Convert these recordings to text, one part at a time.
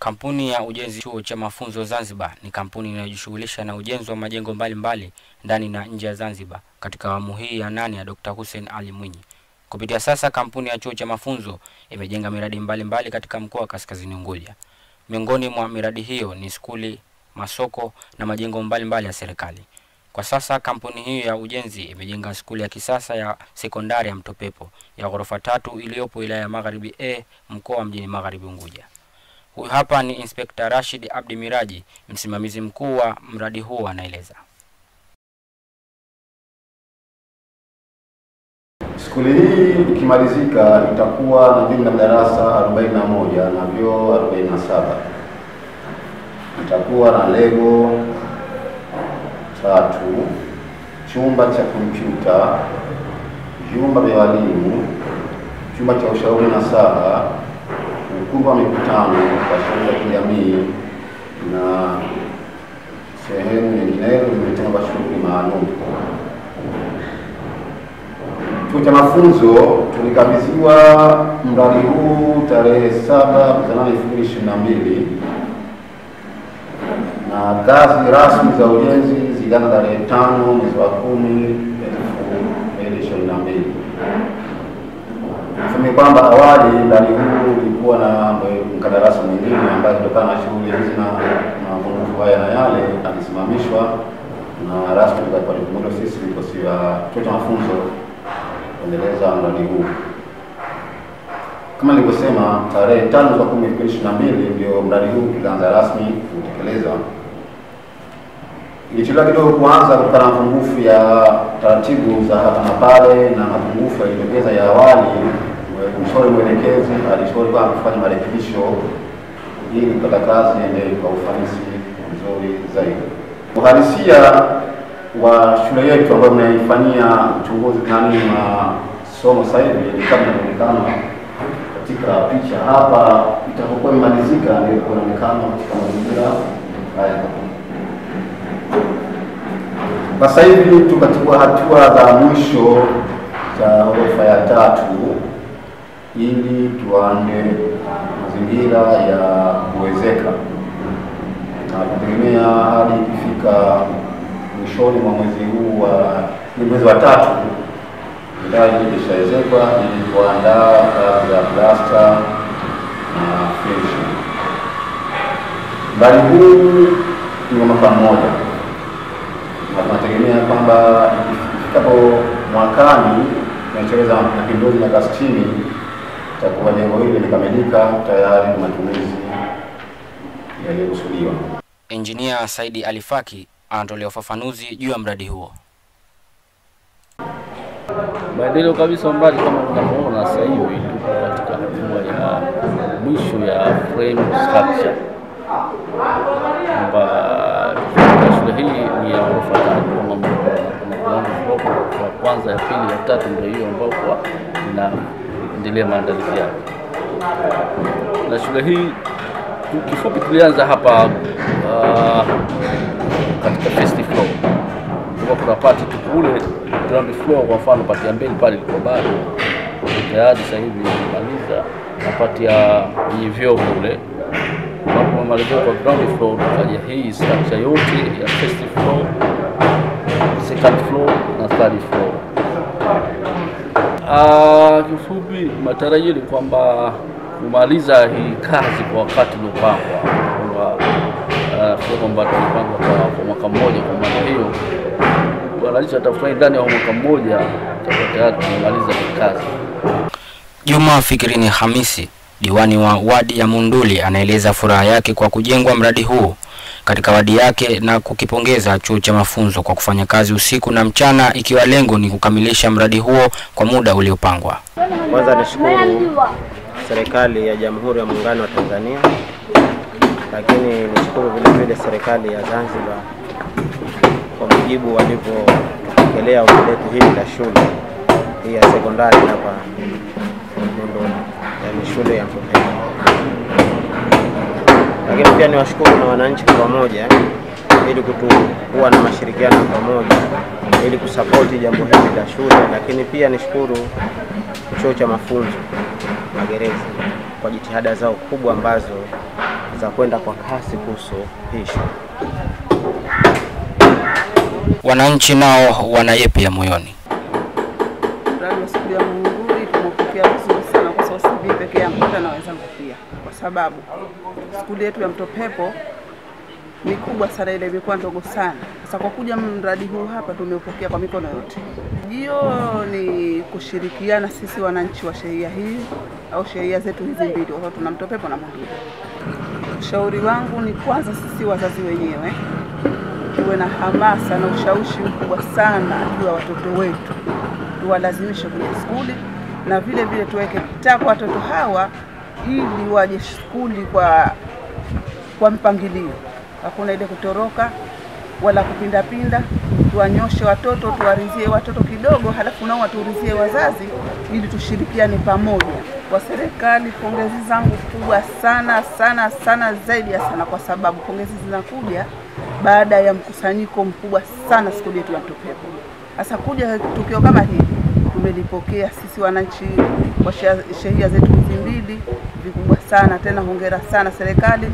Kampuni ya ujenzi Chuo cha Mafunzo Zanzibar ni kampuni inayojishughulisha na ujenzi wa majengo mbalimbali ndani na nje ya Zanzibar katika awamu hii ya 8 ya Dr. Hussein Ali Mwinyi. Kupitia sasa kampuni ya Chuo cha Mafunzo imejenga miradi mbalimbali katika mkoa wa Kaskazini Unguja. Miongoni mwa miradi hiyo ni skuli, masoko na majengo mbalimbali ya serikali. Kwa sasa kampuni hiyo ya ujenzi imejenga skuli ya kisasa ya sekondari ya Mtopepo ya ghorofa 3 iliyopo wilaya ya Magharibi A, mkoa wa Mjini Magharibi Unguja. Huyu hapa ni Inspekta Rashid Abdi Miraji, msimamizi mkuu wa mradi huu, anaeleza. Skuli hii ikimalizika itakuwa na jumla madarasa 41 na vyoo 47. Itakuwa na lego 3, chumba cha kompyuta, vyumba vya walimu, chumba cha ushauri nasaha, ukumbi wa mikutano kwa shughuli za kijamii na sehemu nyinginezo zimetengwa kwa shughuli maalum. Chuo cha Mafunzo tulikabidhiwa mradi huu tarehe 7/8/2022 na kazi rasmi za ujenzi zilianza tarehe 5/10/2022. Niseme kwamba awali mradi huu ulikuwa na mkandarasi mwingine ambaye kutokana na shughuli hizi na mapungufu haya na yale alisimamishwa, na rasmi tukapata kumundo sisi vikosi vya Chuo cha Mafunzo kuendeleza mradi huu. Kama nilivyosema, tarehe 5/10/2022 ndio mradi huu ulianza rasmi kutekeleza. Ilichelewa kidogo kuanza kutokana na mapungufu ya taratibu za hapa na pale na mapungufu yaliyotokeza ya awali. Mshauri mwelekezi alishauri kwa kufanya marekebisho ili kupata kazi iende kwa ufanisi mzuri zaidi. Uhalisia wa shule yetu ambayo tunaifanyia uchunguzi nani masomo sasa hivi ni kama inaonekana katika picha hapa. Itapokuwa imalizika ndio kuonekana katika mazingira haya. Sasa hivi tukachukua hatua za mwisho za ghorofa ya 3 ili tuanze mazingira ya kuwezeka, na tunategemea hadi ikifika mwishoni mwa mwezi huu wa mwezi wa 3 ndio itawezekwa ili kuandaa kazi za plasta na finishing. Mradi huu ni mwaka mmoja, na tunategemea kwamba ifikapo mwakani tunachoweza mapinduzi miaka 60 itakuwa jengo hili limekamilika tayari kwa matumizi yaliyokusudiwa. Engineer Saidi Alifaki anatolea ufafanuzi juu ya mradi huo. Maendeleo kabisa mradi kama unavyoona sasa hivi tuko katika hatua ya mwisho ya frame structure. Kwamba shule hii ni ya ghorofa 3 kama ground floor ya kwanza, ya pili, ya 3 ndio hiyo ambayo kwa inaendelea maandalizi yake. Na shule hii kifupi tulianza hapa katika first floor. Kuna party kule ground floor, kwa mfano party ya mbele pale ilikuwa bado tayari, sasa hivi imemaliza, na party ya vyoo kule hapo malizia kwa ground floor. Kaja hii structure yote ya first floor, second floor na third floor. Kifupi matarajio ni kwamba kumaliza hii kazi kwa wakati uliopangwa, kwamba tunapanga kwa mwaka mmoja. Kwa maana hiyo wanalisha tafadhali ndani ya mwaka mmoja tayari tumaliza hii kazi. Juma Fikirini Hamisi, diwani wa wadi ya Munduli, anaeleza furaha yake kwa kujengwa mradi huu katika wadi yake na kukipongeza Chuo cha Mafunzo kwa kufanya kazi usiku na mchana, ikiwa lengo ni kukamilisha mradi huo kwa muda uliopangwa. Kwanza nishukuru serikali ya Jamhuri ya Muungano wa Tanzania, lakini nishukuru vile serikali ya Zanzibar kwa mujibu walivyotekelea ombi letu hili la shule hii ya sekondari hapa Munduli, yani shule ya Mtopepo. Lakini pia niwashukuru na wananchi kwa pamoja ili kuwa na mashirikiano pamoja ili kusapoti jambo hili la shule. Lakini pia nishukuru Chuo cha Mafunzo Magereza kwa jitihada zao kubwa ambazo za kwenda kwa kasi kuhusu hii shughuli. Wananchi nao wana yepi ya moyoni? Mradi wa skuli ya Munguri tumepokea vizuri sana, kwa sababu si mimi pekee yangu na wenzangu pia, kwa sababu skuli yetu ya Mtopepo ni kubwa sana, ile imekuwa ndogo sana. Sasa kwa kuja mradi huu hapa tumeupokea kwa mikono yote. Hiyo ni kushirikiana sisi wananchi wa shehia hii au shehia zetu hizi mbili, kwa sababu tuna Mtopepo na Munguri. Ushauri wangu ni kwanza sisi wazazi wenyewe tuwe na hamasa na ushawishi mkubwa sana juu ya watoto wetu, tuwalazimishe kwenye skuli, na vile vile tuweke kitako watoto hawa ili waje skuli kwa mpangilio. Hakuna ile kutoroka wala kupindapinda. Tuwanyoshe watoto, tuwarizie watoto kidogo, halafu nao waturizie wazazi, ili tushirikiane pamoja. Kwa serikali, pongezi zangu kubwa sana sana sana, zaidi ya sana, kwa sababu pongezi zinakuja baada ya mkusanyiko mkubwa sana skuli yetu ya Mtopepo. Sasa kuja tukio kama hili tumelipokea sisi wananchi wa shehia zetu hizi mbili vikubwa sana. Tena hongera sana serikali.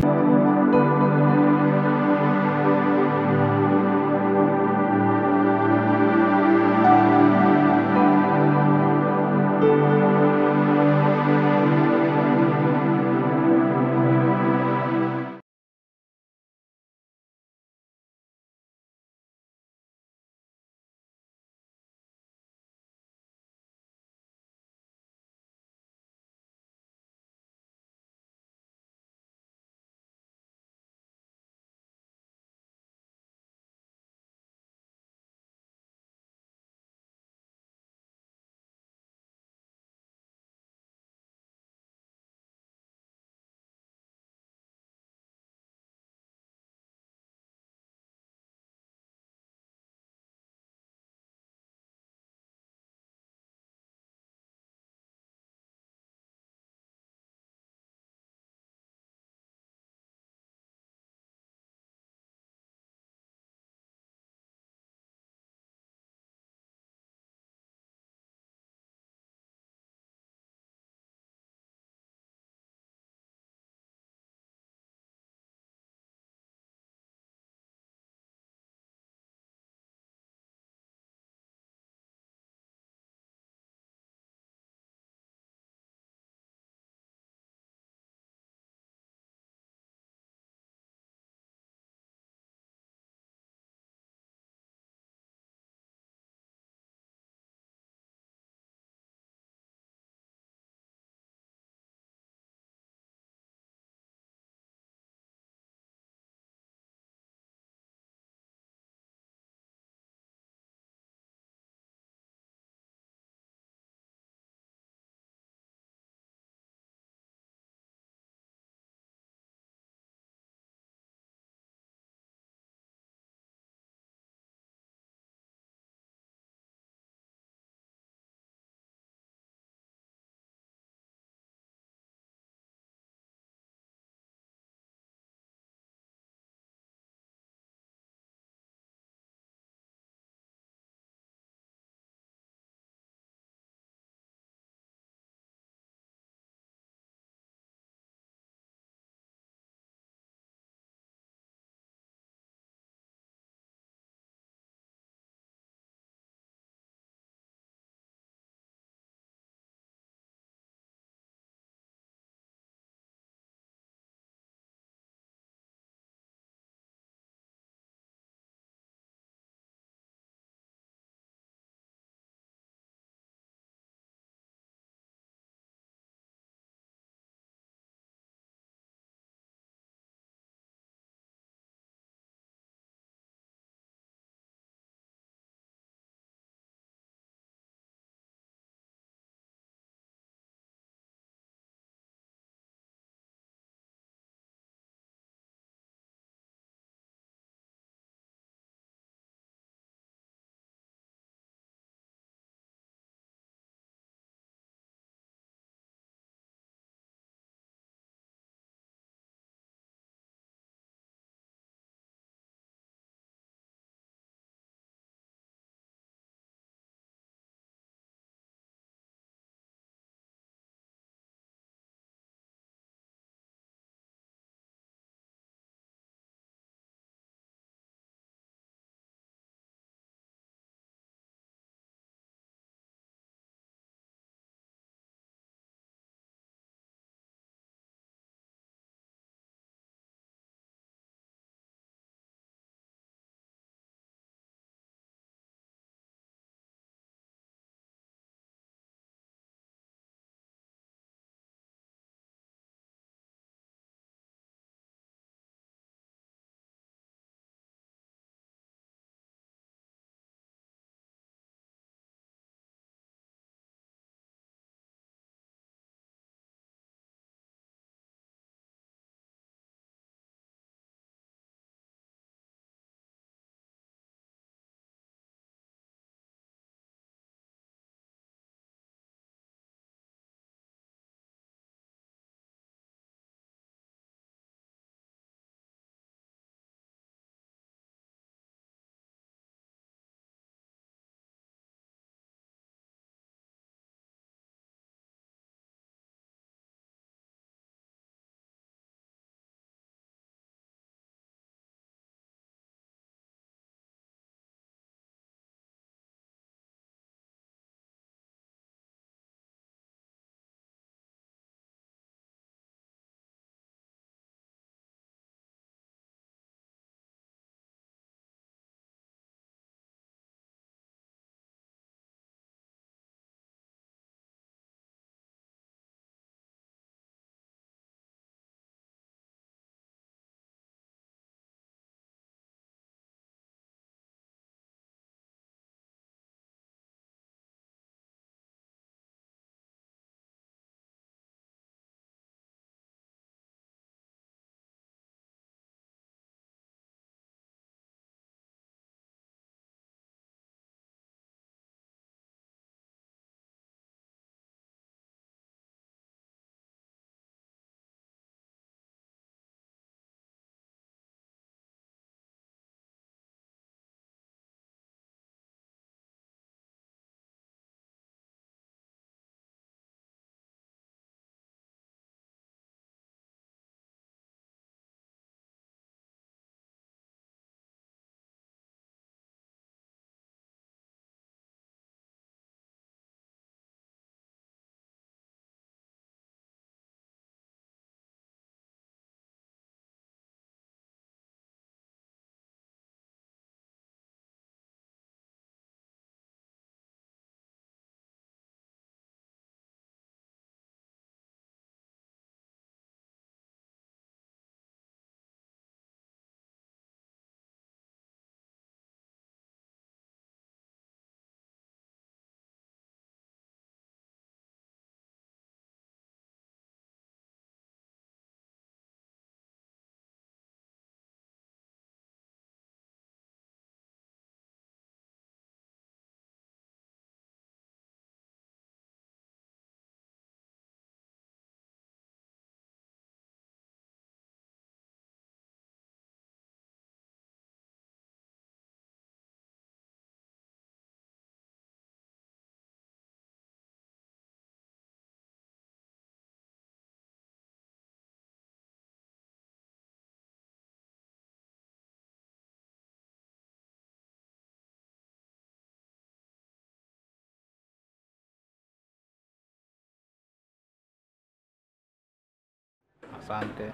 Asante.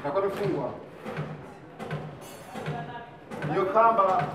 Takuwa imefungwa hiyo kamba.